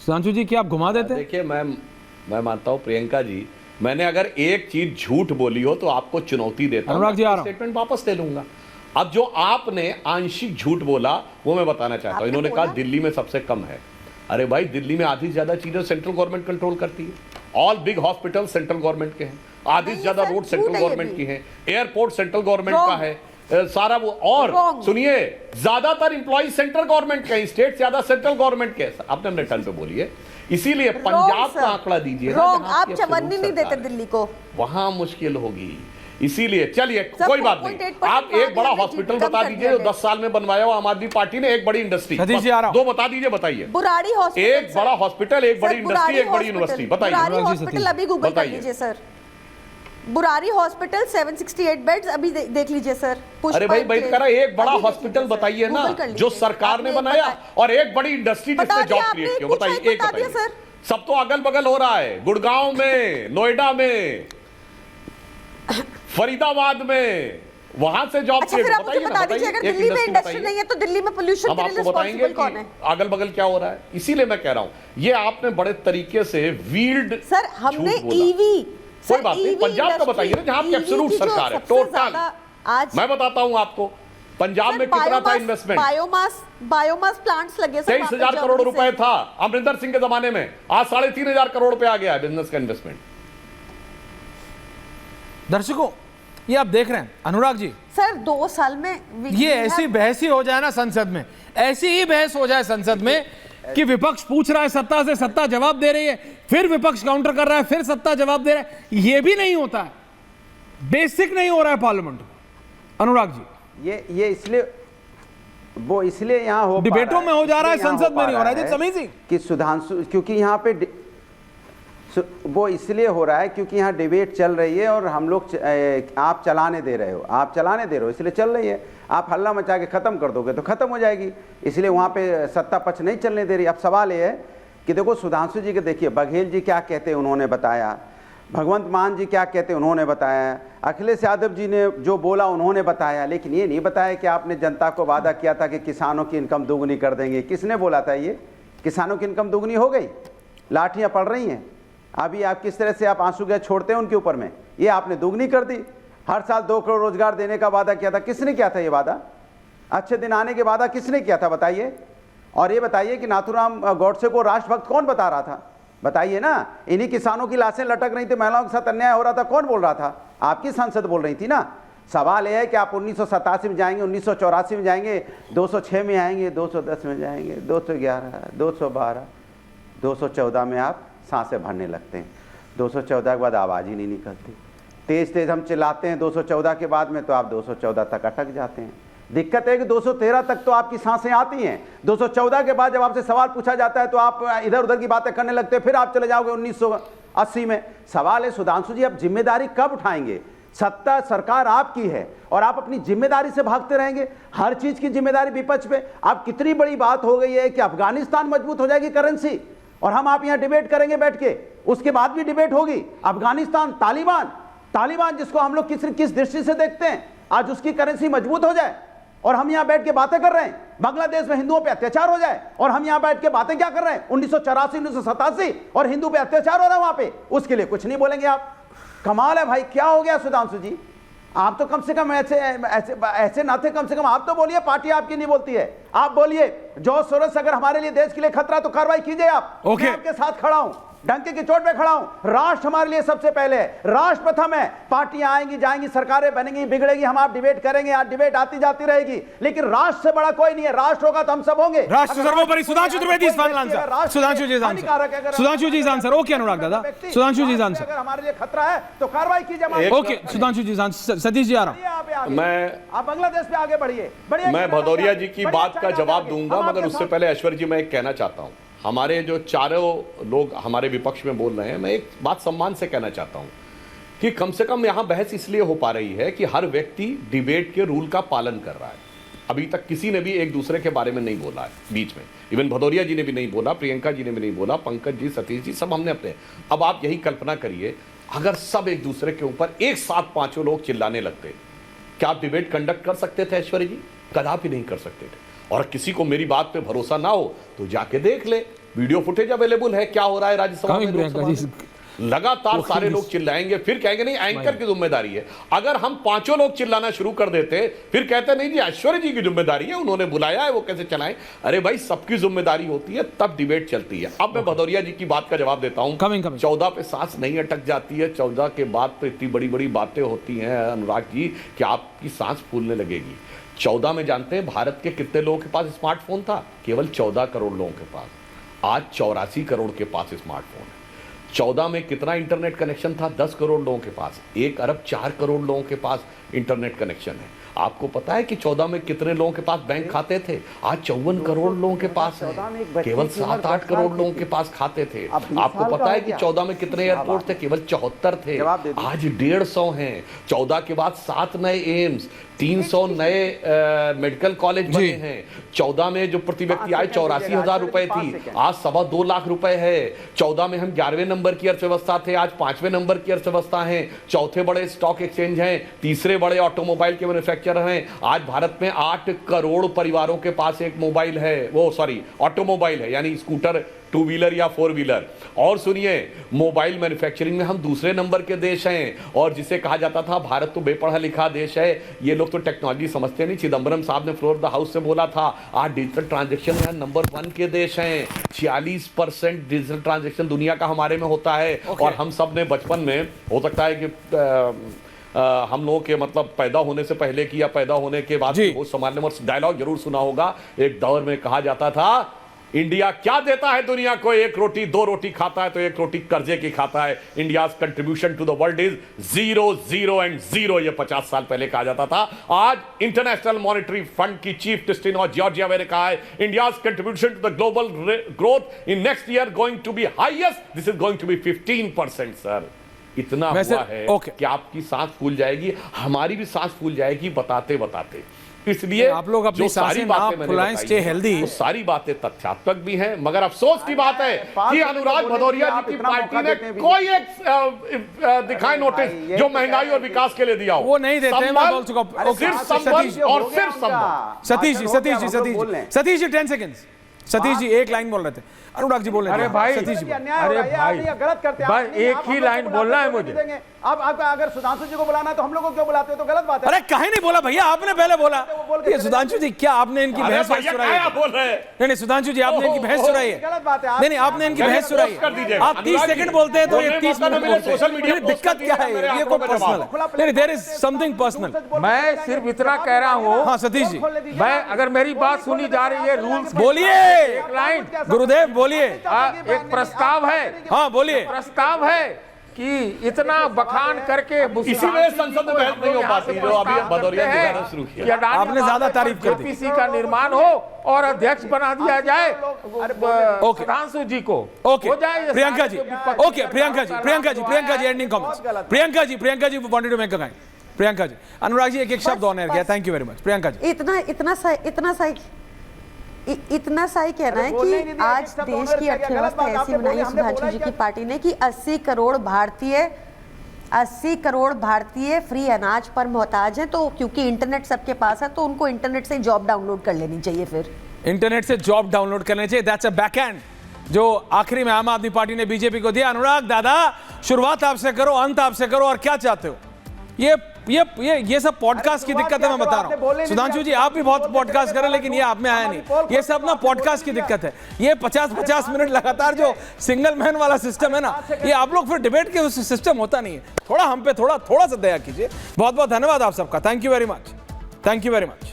सुधांशु जी क्या आप घुमा देते हैं? देखिए, मैं मानता हूं प्रियंका जी, मैंने अगर एक चीज झूठ बोली हो तो आपको चुनौती देता हूं, स्टेटमेंट वापस ले लूंगा। अब जो आपने आंशिक झूठ बोला वो मैं बताना चाहता हूं। इन्होंने कहा दिल्ली में सबसे कम है। अरे भाई, दिल्ली में आधी से ज्यादा चीजें सेंट्रल गवर्नमेंट कंट्रोल करती है। All big hospital central government के हैं, आधी से ज्यादा रोड सेंट्रल गवर्नमेंट की है, एयरपोर्ट सेंट्रल गवर्नमेंट का है, सारा वो। और सुनिए, ज्यादातर इंप्लॉय सेंट्रल गवर्नमेंट के, स्टेट ज्यादा सेंट्रल गवर्नमेंट के। आपने अपने टर्न पे बोलिए। इसीलिए पंजाब का आंकड़ा दीजिए ना, आप चवन्नी नहीं देते दिल्ली को, वहां मुश्किल होगी। इसीलिए चलिए कोई बात नहीं, आप एक बड़ा हॉस्पिटल बता दीजिए जो 10 साल में बनवाया हो आम आदमी पार्टी ने, एक बड़ी इंडस्ट्री दो बता दीजिए, बताइए। बुराड़ी हॉस्पिटल, एक बड़ा हॉस्पिटल, एक बड़ी इंडस्ट्री, एक बड़ी यूनिवर्सिटी, बताइए। बुराड़ी हॉस्पिटल अभी गूगल कर लीजिए सर। बुराड़ी हॉस्पिटल 768 बेड्स, अभी देख लीजिए सर। अरे भाई बैठ कर एक बड़ा हॉस्पिटल बताइए ना जो सरकार ने बनाया, और एक बड़ी इंडस्ट्री जिसने जॉब क्रिएट किया, बताइए। एक बताइए सर। सब तो अगल बगल हो रहा है, गुड़गांव में, नोएडा में, फरीदाबाद में, वहां से जॉब क्रिएट। बताइए ना, बताइए। अगर दिल्ली में इंडस्ट्री नहीं है तो दिल्ली में पोल्यूशन के लिए रिस्पांसिबल कौन है? अगल बगल क्या हो रहा है। इसीलिए मैं कह रहा हूं, ये आपने बड़े तरीके से वील्ड सर, हमने ईवी, कोई बात नहीं, पंजाब का बताइए ना जहां एब्सोल्यूट सरकार है, टोटल। आज मैं बताता हूं आपको पंजाब में कितना था इन्वेस्टमेंट। बायोमास प्लांट्स लगे 23,000 करोड़ रुपए था अमरिंदर सिंह के जमाने में, आज 3,500 करोड़ रुपए आ गया है बिजनेस का इन्वेस्टमेंट। दर्शकों, ये आप देख रहे हैं अनुराग जी, सर 2 साल में ये ऐसी बहस ही हो जाए ना संसद में, ऐसी ही बहस हो जाए संसद में कि विपक्ष पूछ रहा है सत्ता से, सत्ता जवाब दे रही है, फिर विपक्ष काउंटर कर रहा है, फिर सत्ता जवाब दे रहा है। ये भी नहीं होता है, बेसिक नहीं हो रहा है पार्लियामेंट। अनुराग जी, ये इसलिए वो इसलिए यहाँ हो डिबेटों में हो जा रहा है, संसद में नहीं हो रहा है। अमेजिंग कि सुधांशु, क्योंकि यहाँ पे वो इसलिए हो रहा है क्योंकि यहाँ डिबेट चल रही है और हम लोग आप चलाने दे रहे हो, इसलिए चल रही है। आप हल्ला मचा के खत्म कर दोगे तो खत्म हो जाएगी, इसलिए वहाँ पे सत्ता पक्ष नहीं चलने दे रही। अब सवाल ये है कि देखो सुधांशु जी के, देखिए बघेल जी क्या कहते हैं उन्होंने बताया, भगवंत मान जी क्या कहते हैं उन्होंने बताया, अखिलेश यादव जी ने जो बोला उन्होंने बताया, लेकिन ये नहीं बताया कि आपने जनता को वादा किया था कि किसानों की इनकम दोगुनी कर देंगे। किसने बोला था ये? किसानों की इनकम दोगुनी हो गई, लाठियाँ पड़ रही हैं। अभी आप किस तरह से आप आंसू गैस छोड़ते हैं उनके ऊपर में, ये आपने दोगुनी कर दी। हर साल 2 करोड़ रोजगार देने का वादा किया था, किसने किया था ये वादा? अच्छे दिन आने के वादा किसने किया था बताइए? और ये बताइए कि नाथूराम गौडसे को राष्ट्रभक्त कौन बता रहा था? बताइए ना। इन्हीं किसानों की लाशें लटक रही थी, महिलाओं के साथ अन्याय हो रहा था, कौन बोल रहा था? आपकी सांसद बोल रही थी ना। सवाल यह है कि आप 1987 में जाएंगे, 1984 में जाएंगे, 206 में आएंगे, 210 में जाएंगे, 211, 212, 214 में आप सांसें भरने लगते हैं। 214 के बाद आवाज़ ही नहीं निकलती। तेज तेज हम चिल्लाते हैं 214 के बाद में, तो आप 214 तक अटक जाते हैं। दिक्कत है कि 213 तक तो आपकी सांसें आती हैं, 214 के बाद जब आपसे सवाल पूछा जाता है तो आप इधर उधर की बातें करने लगते हैं, फिर आप चले जाओगे 1980 में। सवाल है सुधांशु जी, आप जिम्मेदारी कब उठाएंगे? सत्ता सरकार आपकी है और आप अपनी जिम्मेदारी से भागते रहेंगे। हर चीज की जिम्मेदारी विपक्ष पे। आप कितनी बड़ी बात हो गई है कि अफगानिस्तान मजबूत हो जाएगी करेंसी, और हम आप यहां डिबेट करेंगे बैठ के, उसके बाद भी डिबेट होगी। अफगानिस्तान, तालिबान जिसको हम लोग किस दृष्टि से देखते हैं, आज उसकी करेंसी मजबूत हो जाए और हम यहां बैठ के बातें कर रहे हैं। बांग्लादेश में हिंदुओं पे अत्याचार हो जाए और हम यहां बैठ के बातें क्या कर रहे हैं? 1984, 1987 और हिंदू पे अत्याचार हो रहा है वहां पे, उसके लिए कुछ नहीं बोलेंगे आप। कमाल है भाई, क्या हो गया सुधांशु जी? आप तो कम से कम ऐसे ना थे, कम से कम आप तो बोलिए। पार्टी आपकी नहीं बोलती है, आप बोलिए। जॉर्ज सोरोस अगर हमारे लिए, देश के लिए खतरा, तो कार्रवाई कीजिए आप। मैं आपके साथ खड़ा हूं, डंके की चोट पे खड़ा हूं। राष्ट्र हमारे लिए सबसे पहले है, राष्ट्र प्रथम है। पार्टियां आएंगी जाएंगी, सरकारें बनेंगी बिगड़ेगी, हम आप डिबेट करेंगे, आज डिबेट आती जाती रहेगी, लेकिन राष्ट्र से बड़ा कोई नहीं है। राष्ट्र होगा तो हम सब होंगे। राष्ट्र सर्वोपरि। Sudhanshu Trivedi final answer. Sudhanshu ji answer. Sudhanshu ji answer. Okay Anurag दादा, सुधांशु जी आंसर। अगर हमारे लिए खतरा है तो कार्रवाई कीजिए। Okay Sudhanshu ji answer. सतीश जी आ रहा हूं। आप बांग्लादेश पे आगे बढ़िए। मैं भदौरिया जी की बात का जवाब दूंगा, मगर उससे पहले ऐश्वर्य जी मैं एक कहना चाहता हूं। हमारे जो चारों लोग हमारे विपक्ष में बोल रहे हैं, मैं एक बात सम्मान से कहना चाहता हूं कि कम से कम यहां बहस इसलिए हो पा रही है कि हर व्यक्ति डिबेट के रूल का पालन कर रहा है। अभी तक किसी ने भी एक दूसरे के बारे में नहीं बोला है बीच में। इवन भदौरिया जी ने भी नहीं बोला, प्रियंका जी ने भी नहीं बोला, पंकज जी, सतीश जी, सब हमने अपने। अब आप यही कल्पना करिए अगर सब एक दूसरे के ऊपर एक साथ पांचों लोग चिल्लाने लगते, क्या आप डिबेट कंडक्ट कर सकते थे ऐश्वर्य जी? कदापि नहीं कर सकते थे। और किसी को मेरी बात पे भरोसा ना हो तो जाके देख ले वीडियो फुटेज अवेलेबल है क्या हो रहा है राज्यसभा में, प्रियंका लोकसभा जी में। लगातार सारे लोग चिल्लाएंगे, फिर कहेंगे नहीं एंकर की जिम्मेदारी है। अगर हम पांचों लोग चिल्लाना शुरू कर देते, फिर कहते नहीं जी ऐश्वर्य जी की जिम्मेदारी है, उन्होंने बुलाया है, वो कैसे चलाएं। अरे भाई सबकी जिम्मेदारी होती है, तब डिबेट चलती है। अब मैं भदौरिया जी की बात का जवाब देता हूं। 14 पे सांस नहीं अटक जाती है, 14 के बाद तो इतनी बड़ी बड़ी बातें होती हैं अनुराग जी कि आपकी सांस फूलने लगेगी। 14 में जानते हैं भारत के कितने लोगों के पास स्मार्टफोन था? केवल 14 करोड़ लोगों के पास। आज 84 करोड़ के पास स्मार्टफोन है। 14 में कितना इंटरनेट कनेक्शन था? 10 करोड़ लोगों के पास। 1 अरब 4 करोड़ लोगों के पास इंटरनेट कनेक्शन है। आपको पता है कि 14 में कितने लोगों के पास बैंक खाते थे? आज 54 करोड़ लोगों के पास है। केवल 7-8 करोड़ लोगों के पास खाते थे। आपको पता है कि 14 में कितने एयरपोर्ट थे? केवल 74 थे। आज 150 हैं। 14 के बाद 7 नए एम्स, 300 नए मेडिकल कॉलेज बने हैं। 14 में जो प्रति व्यक्ति आय 84,000 रुपए थी, आज 2.25 लाख रुपए है। 14 में हम 11वें नंबर की अर्थव्यवस्था थे, आज 5वें नंबर की अर्थव्यवस्था है। चौथे बड़े स्टॉक एक्सचेंज हैं, तीसरे बड़े ऑटोमोबाइल के मैन्युफैक्चरर हैं। आज भारत में 8 करोड़ परिवारों के पास एक मोबाइल है, ऑटोमोबाइल है, यानी स्कूटर, 2 व्हीलर या 4 व्हीलर। और सुनिए, मोबाइल मैन्युफैक्चरिंग में हम दूसरे नंबर के देश हैं। और जिसे कहा जाता था भारत तो बेपढ़ा लिखा देश है, ये लोग तो टेक्नोलॉजी समझते नहीं। चिदंबरम साहब ने फ्लोर द हाउस से बोला था, आज डिजिटल ट्रांजैक्शन में नंबर 1 के देश हैं। 46% डिजिटल ट्रांजैक्शन दुनिया का हमारे में होता है। और हम सब ने बचपन में, हो सकता है कि हम लोगों के मतलब पैदा होने से पहले की या पैदा होने के बाद वो संभालने में डायलॉग जरूर सुना होगा। एक दौर में कहा जाता था इंडिया क्या देता है दुनिया को? 1 रोटी 2 रोटी खाता है तो 1 रोटी कर्जे की खाता है। India's contribution to the world is 0, 0 and 0। ये 50 साल पहले कहा जाता था। आज इंटरनेशनल मॉनेटरी फंड की चीफ टिस्टिनो जॉर्जिया ने कहा है India's contribution to the global growth in next year going to be highest, this is going to be 15% sir. इतना हुआ है कि आपकी सांस फूल जाएगी, हमारी भी सांस फूल जाएगी बताते बताते। इसलिए आप लोग अपनी सांसें ना फुलाएं, स्टे हेल्दी। सारी बातें तथ्यात्मक भी हैं, मगर अफसोस की बात है कि अनुराग भदौरिया जी की पार्टी ने कोई एक दिखाए नोटिस जो महंगाई और विकास के लिए दिया हो। वो नहीं देते हैं, मैं बोल चुका हूं। सिर्फ संबंध और सिर्फ संबंध। सतीश जी 10 सेकंड्स। सतीश जी एक लाइन बोल रहे थे, अनुराग जी बोल रहे थे। अरे भाई, सतीश जी, अरे भाई गलत करते हैं भाई, एक ही लाइन बोलना है मुझे। अब अगर सुधांशु जी को बुलाना है तो हम लोग को क्यों बुलाते हो? तो गलत बात है। अरे कहीं नहीं बोला भैया, आपने पहले बोला। ये सुधांशु जी, क्या आपने इनकी बहस सुनाई है? नहीं सुधांशु जी, आपने इनकी बहस सुनाई है। गलत बात है। नहीं, आपने इनकी बहस सुनाई है। आप 30 सेकंड बोलते हैं तो ये 30 मिनट बोलते हैं। दिक्कत क्या है? ये कोई पर्सनल है? नहीं, देयर इज समथिंग पर्सनल। मैं सिर्फ इतना कह रहा हूँ। हाँ सतीश जी, मैं अगर मेरी बात सुनी जा रही है, रूल्स बोलिए। एक लाइन गुरुदेव बोलिए। एक प्रस्ताव है। हाँ बोलिए। प्रस्ताव है कि इतना बखान करके इसी में संसद में बहस नहीं हो पाती जो अभी भदौरिया जी ने शुरू किया। आपने ज्यादा तारीफ कर दी। जेपीसी का निर्माण हो और अध्यक्ष बना दिया जाए सुधांशु जी को। Okay Priyanka ji, okay Priyanka ji ending comments. Priyanka ji wanted to make a point. Priyanka ji, Anurag ji एक शब्द ऑन एयर किया। Thank you very much Priyanka ji. इतना सा ही कहना है कि आज देश की अर्थव्यवस्था ऐसी बनाई सुधांशु जी की पार्टी ने कि 80 करोड़ भारतीय फ्री अनाज पर मोहताज हैं। तो क्योंकि इंटरनेट सबके पास है तो उनको इंटरनेट से जॉब डाउनलोड कर लेनी चाहिए। फिर इंटरनेट से जॉब डाउनलोड करनी चाहिए। दैट्स अ बैक एंड जो आखिरी में आम आदमी पार्टी ने बीजेपी को दिया। अनुराग दादा, शुरुआत आपसे करो, अंत आपसे करो, और क्या चाहते हो? ये सब पॉडकास्ट की दिक्कत है, मैं बता रहा हूँ। सुधांशु जी, आप भी बहुत पॉडकास्ट करें, लेकिन ये आप में आया नहीं। ये सब ना पॉडकास्ट की दिक्कत है। ये 50-50 मिनट लगातार जो सिंगल मैन वाला सिस्टम है ना, ये आप लोग फिर डिबेट के सिस्टम होता नहीं है। थोड़ा हम पे थोड़ा सा दया कीजिए। बहुत बहुत धन्यवाद आप सबका। Thank you very much.